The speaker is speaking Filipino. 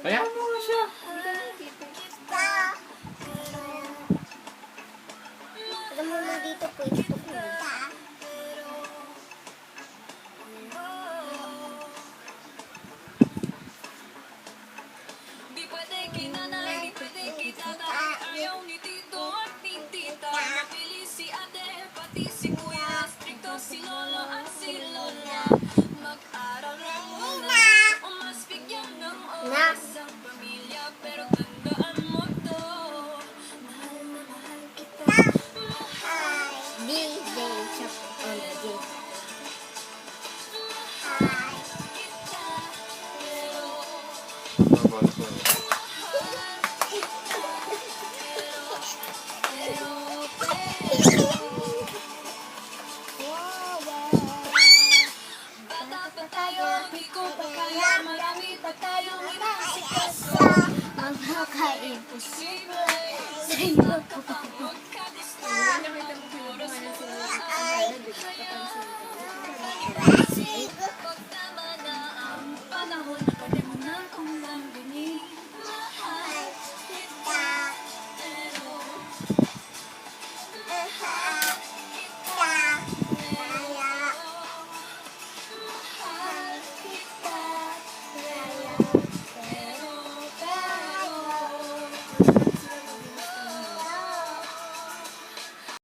Kaya? Ano nga siya? Hindi ka nakikita. Alam mo na dito po, ito ko. Di pwede kita na, di pwede kita na. Ayaw ni Tito at ni Tita. Mabilis si ate, pati si kuya. Stricto si lolo at si lola. Mag-aral na muna o mas bigyan ng oras sa pamilya. Pero tandaan mo to, mahal na mahal kita. DJ Chop on the day. Bata pa tayo, di ko pa kaya. Marami pa tayong inasikaso. Ang haka-imposible Sa'yo ka pa magkagusto. Nakita mo pinagawa na sila. ay Kaya